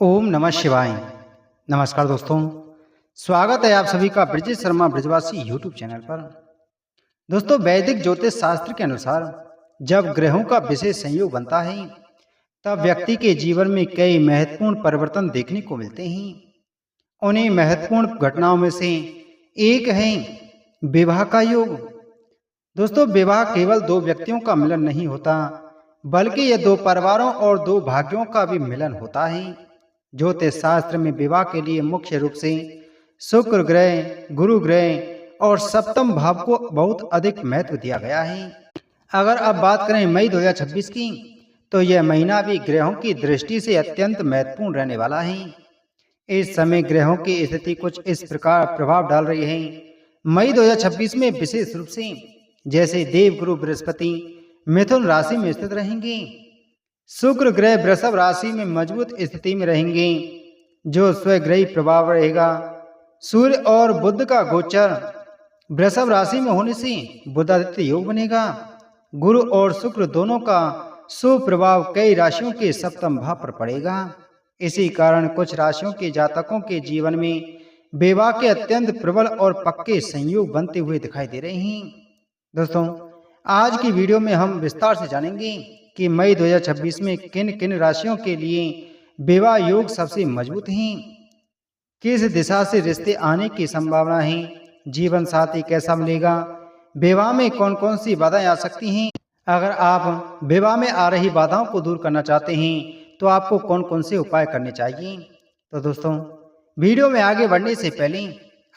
ओम नमः शिवाय। नमस्कार दोस्तों, स्वागत है आप सभी का ब्रजेश शर्मा ब्रजवासी यूट्यूब चैनल पर। दोस्तों, वैदिक ज्योतिष शास्त्र के अनुसार जब ग्रहों का विशेष संयोग बनता है तब व्यक्ति के जीवन में कई महत्वपूर्ण परिवर्तन देखने को मिलते हैं। उन्हीं महत्वपूर्ण घटनाओं में से एक है विवाह का योग। दोस्तों, विवाह केवल दो व्यक्तियों का मिलन नहीं होता, बल्कि यह दो परिवारों और दो भाग्यों का भी मिलन होता है। ज्योतिष शास्त्र में विवाह के लिए मुख्य रूप से शुक्र ग्रह, गुरु ग्रह और सप्तम भाव को बहुत अधिक महत्व दिया गया है। अगर अब बात करें मई 2026 की, तो यह महीना भी ग्रहों की दृष्टि से अत्यंत महत्वपूर्ण रहने वाला है। इस समय ग्रहों की स्थिति कुछ इस प्रकार प्रभाव डाल रही है। मई 2026 में विशेष रूप से जैसे देवगुरु बृहस्पति मिथुन राशि में स्थित रहेंगे, शुक्र ग्रह वृषभ राशि में मजबूत स्थिति में रहेंगे जो स्वग्रही प्रभाव रहेगा। सूर्य और बुध का गोचर वृषभ राशि में होने से बुधादित्य योग बनेगा। गुरु और शुक्र दोनों का शुभ प्रभाव कई राशियों के सप्तम भाव पर पड़ेगा। इसी कारण कुछ राशियों के जातकों के जीवन में विवाह के अत्यंत प्रबल और पक्के संयोग बनते हुए दिखाई दे रहे हैं। दोस्तों, आज की वीडियो में हम विस्तार से जानेंगे कि मई 2026 में किन किन राशियों के लिए विवाह योग सबसे मजबूत हैं, किस दिशा से रिश्ते आने की संभावना है, जीवन साथी कैसा मिलेगा, विवाह में कौन कौन सी बाधाएं आ सकती हैं। अगर आप विवाह में आ रही बाधाओं को दूर करना चाहते हैं तो आपको कौन कौन से उपाय करने चाहिए। तो दोस्तों, वीडियो में आगे बढ़ने से पहले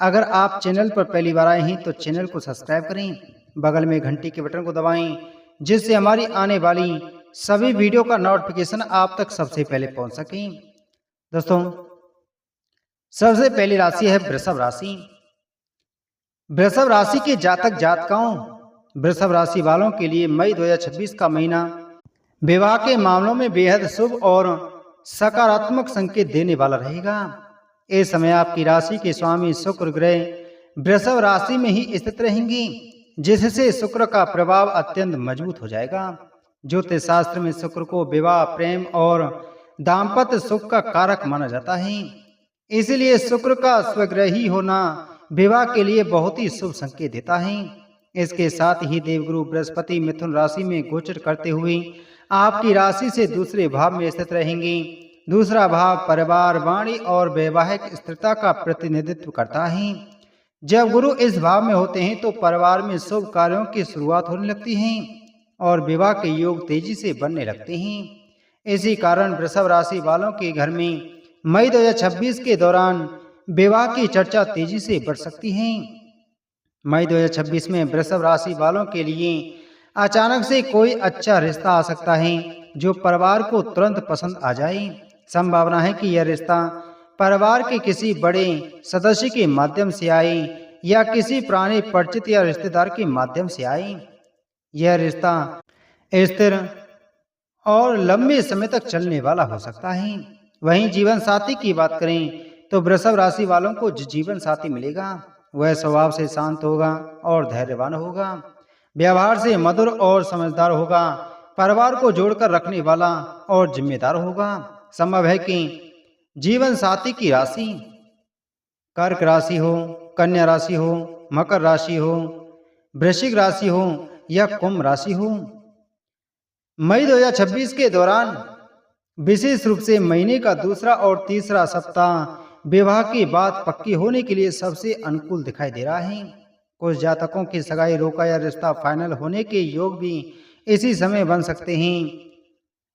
अगर आप चैनल पर पहली बार आए हैं तो चैनल को सब्सक्राइब करें, बगल में घंटी के बटन को दबाएं, जिससे हमारी आने वाली सभी वीडियो का नोटिफिकेशन आप तक सबसे पहले पहुंच सके। दोस्तों, सबसे पहली राशि है वृषभ राशि। वृषभ राशि के जातक जातकाओं, वृषभ राशि वालों के लिए मई 2026 का महीना विवाह के मामलों में बेहद शुभ और सकारात्मक संकेत देने वाला रहेगा। इस समय आपकी राशि के स्वामी शुक्र ग्रह वृषभ राशि में ही स्थित रहेंगे, जिससे शुक्र का प्रभाव अत्यंत मजबूत हो जाएगा। ज्योतिष शास्त्र में शुक्र को विवाह, प्रेम और दाम्पत्य सुख का कारक माना जाता है। इसलिए शुक्र का स्वग्रही होना विवाह के लिए बहुत ही शुभ संकेत देता है। इसके साथ ही देवगुरु बृहस्पति मिथुन राशि में गोचर करते हुए आपकी राशि से दूसरे भाव में स्थित रहेंगे। दूसरा भाव परिवार, वाणी और वैवाहिक स्थिरता का प्रतिनिधित्व करता है। जब गुरु इस भाव में होते हैं तो परिवार में शुभ कार्यों की शुरुआत होने लगती है और विवाह के योग तेजी से बनने लगते हैं। इसी कारण वृषभ राशि वालों के घर में मई 2026 के दौरान विवाह की चर्चा तेजी से बढ़ सकती है। मई 2026 में वृषभ राशि वालों के लिए अचानक से कोई अच्छा रिश्ता आ सकता है जो परिवार को तुरंत पसंद आ जाए। संभावना है कि यह रिश्ता परिवार के किसी बड़े सदस्य के माध्यम से आए या किसी पुराने परिचित या रिश्तेदार के माध्यम से आए। यह रिश्ता स्थिर और लंबे समय तक चलने वाला हो सकता है। वहीं जीवन साथी की बात करें तो वृषभ राशि वालों को जो जीवन साथी मिलेगा वह स्वभाव से शांत होगा और धैर्यवान होगा, व्यवहार से मधुर और समझदार होगा, परिवार को जोड़कर रखने वाला और जिम्मेदार होगा। संभव है कि जीवन साथी की राशि कर्क राशि हो, कन्या राशि हो, मकर राशि हो, वृश्चिक राशि हो या कुंभ राशि हो। मई 2026 के दौरान विशेष रूप से महीने का दूसरा और तीसरा सप्ताह विवाह की बात पक्की होने के लिए सबसे अनुकूल दिखाई दे रहा है। कुछ जातकों की सगाई, रोका या रिश्ता फाइनल होने के योग भी इसी समय बन सकते हैं।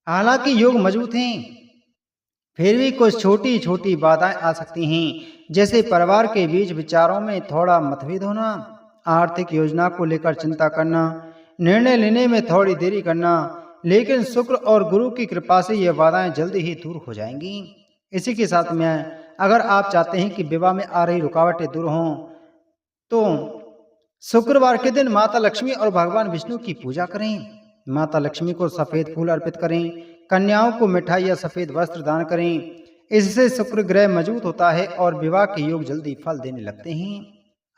हालांकि योग मजबूत हैं, फिर भी कुछ छोटी छोटी बाधाएं आ सकती हैं, जैसे परिवार के बीच विचारों में थोड़ा मतभेद होना, आर्थिक योजना को लेकर चिंता करना, निर्णय लेने में थोड़ी देरी करना। लेकिन शुक्र और गुरु की कृपा से यह बाधाएं जल्दी ही दूर हो जाएंगी। इसी के साथ में अगर आप चाहते हैं कि विवाह में आ रही रुकावटें दूर हों तो शुक्रवार के दिन माता लक्ष्मी और भगवान विष्णु की पूजा करें। माता लक्ष्मी को सफेद फूल अर्पित करें, कन्याओं को मिठाई या सफेद वस्त्र दान करें। इससे शुक्र ग्रह मजबूत होता है और विवाह के योग जल्दी फल देने लगते हैं।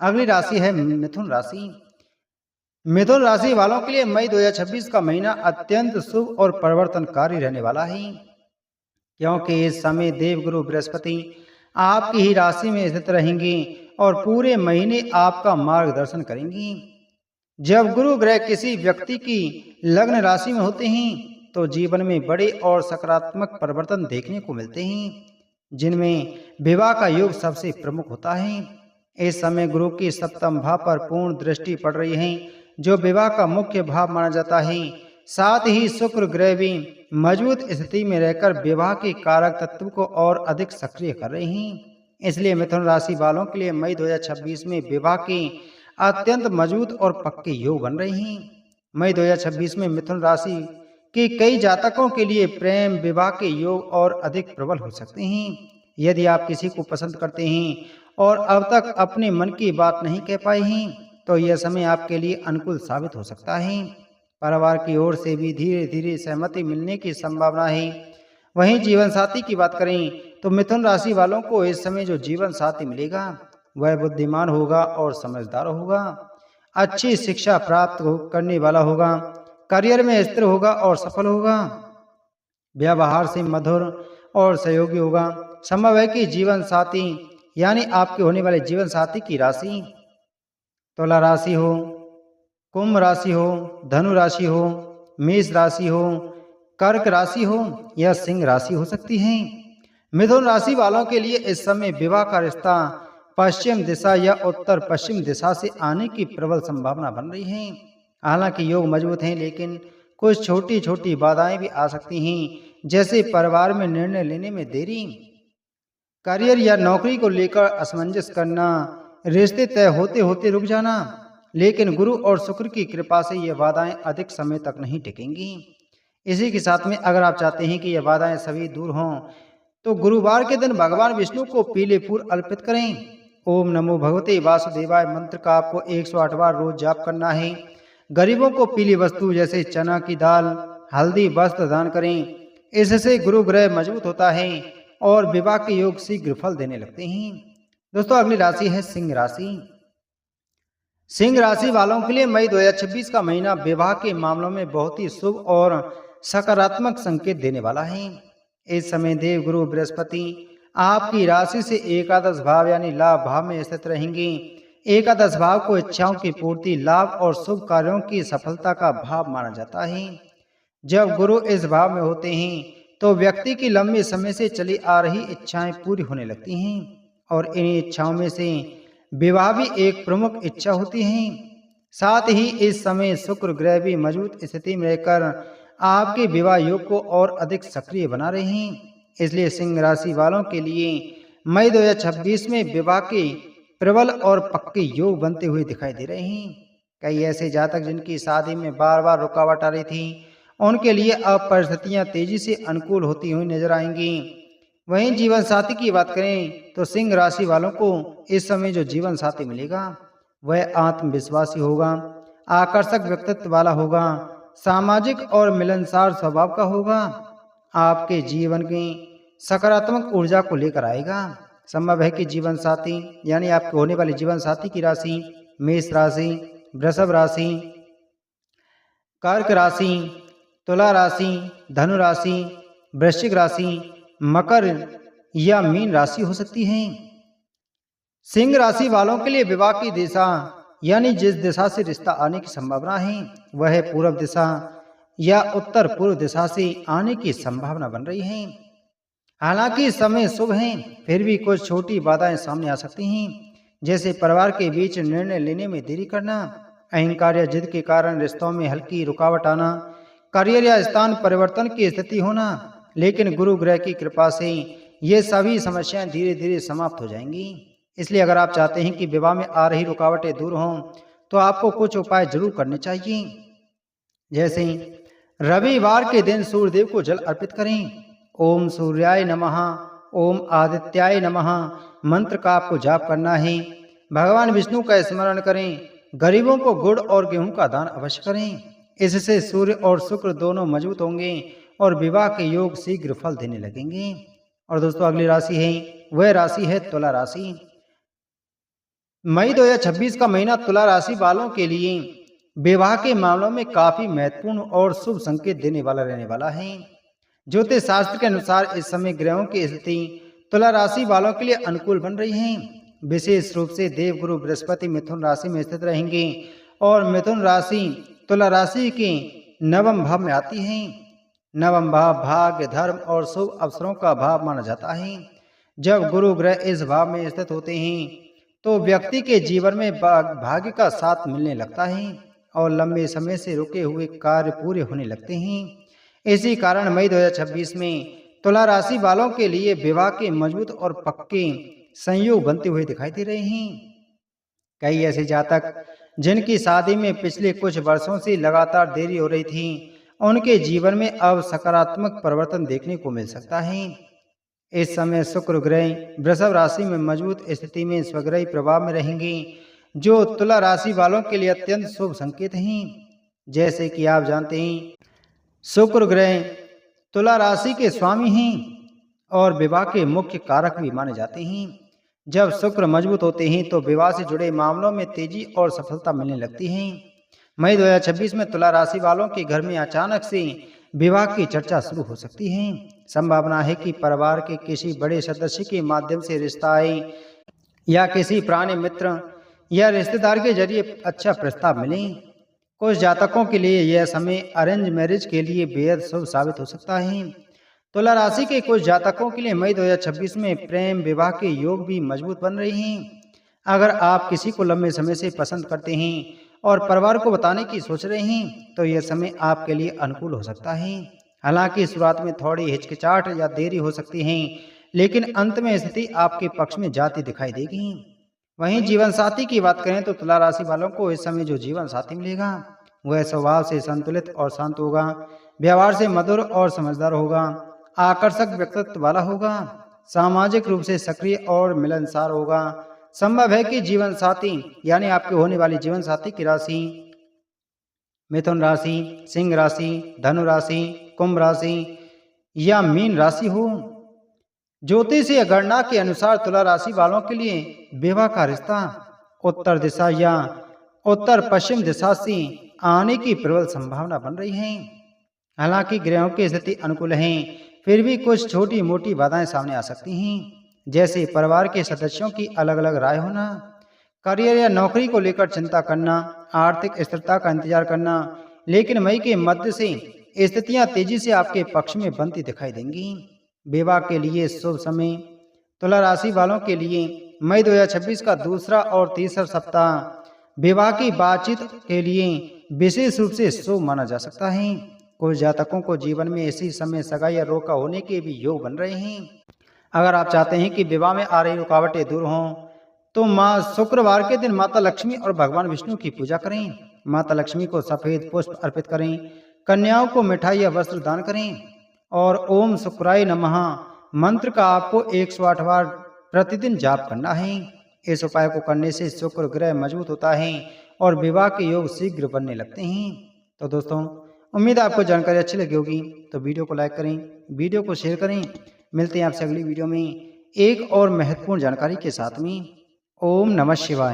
अगली राशि है मिथुन राशि। मिथुन राशि वालों के लिए मई 2026 का महीना अत्यंत शुभ और परिवर्तनकारी रहने वाला है। क्योंकि इस समय देवगुरु बृहस्पति आपकी ही राशि में स्थित रहेंगे और पूरे महीने आपका मार्गदर्शन करेंगी। जब गुरु ग्रह किसी व्यक्ति की लग्न राशि में होते हैं तो जीवन में बड़े और सकारात्मक परिवर्तन देखने को मिलते हैं, जिनमें विवाह का योग सबसे प्रमुख होता है। इस समय गुरु की सप्तम भाव पर पूर्ण दृष्टि पड़ रही है, जो विवाह का मुख्य भाव माना जाता है। साथ ही शुक्र ग्रह भी मजबूत स्थिति में रहकर विवाह के कारक तत्व को और अधिक सक्रिय कर रहे हैं। इसलिए मिथुन राशि वालों के लिए मई 2026 में विवाह के अत्यंत मजबूत और पक्के योग बन रहे हैं। मई 2026 में मिथुन राशि के कई जातकों के लिए प्रेम विवाह के योग और अधिक प्रबल हो सकते हैं। यदि आप किसी को पसंद करते हैं और अब तक अपने मन की बात नहीं कह पाए हैं तो यह समय आपके लिए अनुकूल साबित हो सकता है। परिवार की ओर से भी धीरे धीरे सहमति मिलने की संभावना है। वहीं जीवन साथी की बात करें तो मिथुन राशि वालों को इस समय जो जीवन साथी मिलेगा वह बुद्धिमान होगा और समझदार होगा, अच्छी शिक्षा प्राप्त करने वाला होगा, करियर में स्थिर होगा और सफल होगा, व्यवहार से मधुर और सहयोगी होगा। संभव है कि जीवन साथी यानी आपके होने वाले जीवन साथी की राशि तुला राशि हो, कुंभ राशि हो, धनु राशि हो, मेष राशि हो, कर्क राशि हो या सिंह राशि हो सकती है। मिथुन राशि वालों के लिए इस समय विवाह का रिश्ता पश्चिम दिशा या उत्तर पश्चिम दिशा से आने की प्रबल संभावना बन रही है। हालांकि योग मजबूत हैं, लेकिन कुछ छोटी छोटी बाधाएं भी आ सकती हैं, जैसे परिवार में निर्णय लेने में देरी, करियर या नौकरी को लेकर असमंजस करना, रिश्ते तय होते होते रुक जाना। लेकिन गुरु और शुक्र की कृपा से ये बाधाएं अधिक समय तक नहीं टिकेंगी। इसी के साथ में अगर आप चाहते हैं कि ये बाधाएं सभी दूर हों तो गुरुवार के दिन भगवान विष्णु को पीले फूल अर्पित करें। ओम नमो भगवते वासुदेवाय मंत्र का आपको 108 बार रोज जाप करना है। गरीबों को पीली वस्तु जैसे चना की दाल, हल्दी, वस्त्र दान करें। इससे गुरु ग्रह मजबूत होता है और विवाह के योग शीघ्र फल देने लगते हैं। दोस्तों अगली राशि है सिंह राशि। सिंह राशि वालों के लिए मई 2026 का महीना विवाह के मामलों में बहुत ही शुभ और सकारात्मक संकेत देने वाला है। इस समय देव गुरु बृहस्पति आपकी राशि से एकादश भाव यानी लाभ भाव में स्थित रहेंगे। एकादश भाव को इच्छाओं की पूर्ति, लाभ और शुभ कार्यों की सफलता का भाव माना जाता है। जब गुरु इस भाव में होते हैं तो व्यक्ति की लंबे समय से चली आ रही इच्छाएं पूरी होने लगती हैं और इन इच्छाओं में से विवाह भी एक प्रमुख इच्छा होती है। साथ ही इस समय शुक्र ग्रह भी मजबूत स्थिति में रहकर आपके विवाह योग को और अधिक सक्रिय बना रहे हैं। इसलिए सिंह राशि वालों के लिए मई 2026 में विवाह के प्रबल और पक्के योग बनते हुए दिखाई दे रहे हैं। कई ऐसे जातक जिनकी शादी में बार बार रुकावट आ रही थी, उनके लिए अब परिस्थितियां तेजी से अनुकूल होती हुई नजर आएंगी। वहीं जीवन साथी की बात करें तो सिंह राशि वालों को इस समय जो जीवन साथी मिलेगा वह आत्मविश्वासी होगा, आकर्षक व्यक्तित्व वाला होगा, सामाजिक और मिलनसार स्वभाव का होगा, आपके जीवन की सकारात्मक ऊर्जा को लेकर आएगा। संभव है कि जीवन साथी यानी आपके होने वाले जीवन साथी की राशि मेष राशि, वृषभ राशि, कर्क राशि, तुला राशि, धनु राशि, वृश्चिक राशि, मकर या मीन राशि हो सकती है। सिंह राशि वालों के लिए विवाह की दिशा यानी जिस दिशा से रिश्ता आने की संभावना है वह है पूर्व दिशा या उत्तर पूर्व दिशा से आने की संभावना बन रही है। हालांकि समय शुभ है, फिर भी कुछ छोटी बाधाएं सामने आ सकती हैं, जैसे परिवार के बीच निर्णय लेने में देरी करना, अहंकार या जिद के कारण रिश्तों में हल्की रुकावट आना, करियर या स्थान परिवर्तन की स्थिति होना। लेकिन गुरु ग्रह की कृपा से ये सभी समस्याएं धीरे धीरे समाप्त हो जाएंगी। इसलिए अगर आप चाहते हैं कि विवाह में आ रही रुकावटें दूर हों तो आपको कुछ उपाय जरूर करने चाहिए। जैसे रविवार के दिन सूर्यदेव को जल अर्पित करें। ओम सूर्याय नमः, ओम आदित्याय नमः मंत्र का आपको जाप करना है। भगवान विष्णु का स्मरण करें। गरीबों को गुड़ और गेहूं का दान अवश्य करें। इससे सूर्य और शुक्र दोनों मजबूत होंगे और विवाह के योग शीघ्र फल देने लगेंगे। और दोस्तों अगली राशि है वह राशि है तुला राशि। मई 2026 का महीना तुला राशि वालों के लिए विवाह के मामलों में काफी महत्वपूर्ण और शुभ संकेत देने वाला रहने वाला है। ज्योतिष शास्त्र के अनुसार इस समय ग्रहों की स्थिति तुला राशि वालों के लिए अनुकूल बन रही है। विशेष रूप से देवगुरु बृहस्पति मिथुन राशि में स्थित रहेंगे और मिथुन राशि तुला राशि के नवम भाव में आती है। नवम भाव भाग्य, धर्म और शुभ अवसरों का भाव माना जाता है। जब गुरु ग्रह इस भाव में स्थित होते हैं तो व्यक्ति के जीवन में भाग्य का साथ मिलने लगता है और लंबे समय से रुके हुए कार्य पूरे होने लगते हैं। इसी कारण मई 2026 में तुला राशि वालों के लिए विवाह के मजबूत और पक्के संयोग बनते हुए दिखाई दे रहे हैं। कई ऐसे जातक जिनकी शादी में पिछले कुछ वर्षों से लगातार देरी हो रही थी, उनके जीवन में अब सकारात्मक परिवर्तन देखने को मिल सकता है। इस समय शुक्र ग्रह वृषभ राशि में मजबूत स्थिति में स्वग्रही प्रभाव में रहेंगे, जो तुला राशि वालों के लिए अत्यंत शुभ संकेत हैं। जैसे कि आप जानते हैं, शुक्र ग्रह तुला राशि के स्वामी हैं और विवाह के मुख्य कारक भी माने जाते हैं। जब शुक्र मजबूत होते हैं तो विवाह से जुड़े मामलों में तेजी और सफलता मिलने लगती है। मई 2026 में तुला राशि वालों के घर में अचानक से विवाह की चर्चा शुरू हो सकती है। संभावना है कि परिवार के किसी बड़े सदस्य के माध्यम से रिश्ता आए या किसी पुराने मित्र या रिश्तेदार के जरिए अच्छा प्रस्ताव मिले। कुछ जातकों के लिए यह समय अरेंज मैरिज के लिए बेहद शुभ साबित हो सकता है। तुला राशि के कुछ जातकों के लिए मई 2026 में प्रेम विवाह के योग भी मजबूत बन रहे हैं। अगर आप किसी को लंबे समय से पसंद करते हैं और परिवार को बताने की सोच रहे हैं तो यह समय आपके लिए अनुकूल हो सकता है। हालांकि शुरुआत में थोड़ी हिचकिचाहट या देरी हो सकती है, लेकिन अंत में स्थिति आपके पक्ष में जाती दिखाई देगी। वहीं जीवन साथी की बात करें तो तुला राशि वालों को इस समय जो जीवन साथी मिलेगा वह स्वभाव से संतुलित और शांत होगा, व्यवहार से मधुर और समझदार होगा, आकर्षक व्यक्तित्व वाला होगा, सामाजिक रूप से सक्रिय और मिलनसार होगा। संभव है कि जीवन साथी यानी आपके होने वाली जीवन साथी की राशि मिथुन राशि, सिंह राशि, धनु राशि, कुंभ राशि या मीन राशि हो। ज्योतिषीय गणना के अनुसार तुला राशि वालों के लिए विवाह का रिश्ता उत्तर दिशा या उत्तर पश्चिम दिशा से आने की प्रबल संभावना बन रही है। हालांकि ग्रहों की स्थिति अनुकूल है, फिर भी कुछ छोटी मोटी बाधाएं सामने आ सकती हैं, जैसे परिवार के सदस्यों की अलग अलग राय होना, करियर या नौकरी को लेकर चिंता करना, आर्थिक स्थिरता का इंतजार करना। लेकिन मई के मध्य से स्थितियां तेजी से आपके पक्ष में बनती दिखाई देंगी। विवाह के लिए शुभ समय तुला राशि वालों के लिए मई 2026 का दूसरा और तीसरा सप्ताह विवाह की बातचीत के लिए विशेष रूप से शुभ माना जा सकता है। कुछ जातकों को जीवन में इसी समय सगाई या रोका होने के भी योग बन रहे हैं। अगर आप चाहते हैं कि विवाह में आ रही रुकावटें दूर हों तो शुक्रवार के दिन माता लक्ष्मी और भगवान विष्णु की पूजा करें। माता लक्ष्मी को सफेद पुष्प अर्पित करें, कन्याओं को मिठाई या वस्त्र दान करें और ओम शुक्राय नमः मंत्र का आपको 108 बार प्रतिदिन जाप करना है। इस उपाय को करने से शुक्र ग्रह मजबूत होता है और विवाह के योग शीघ्र बनने लगते हैं। तो दोस्तों, उम्मीद है आपको जानकारी अच्छी लगी होगी, तो वीडियो को लाइक करें, वीडियो को शेयर करें। मिलते हैं आपसे अगली वीडियो में एक और महत्वपूर्ण जानकारी के साथ में। ओम नमः शिवाय।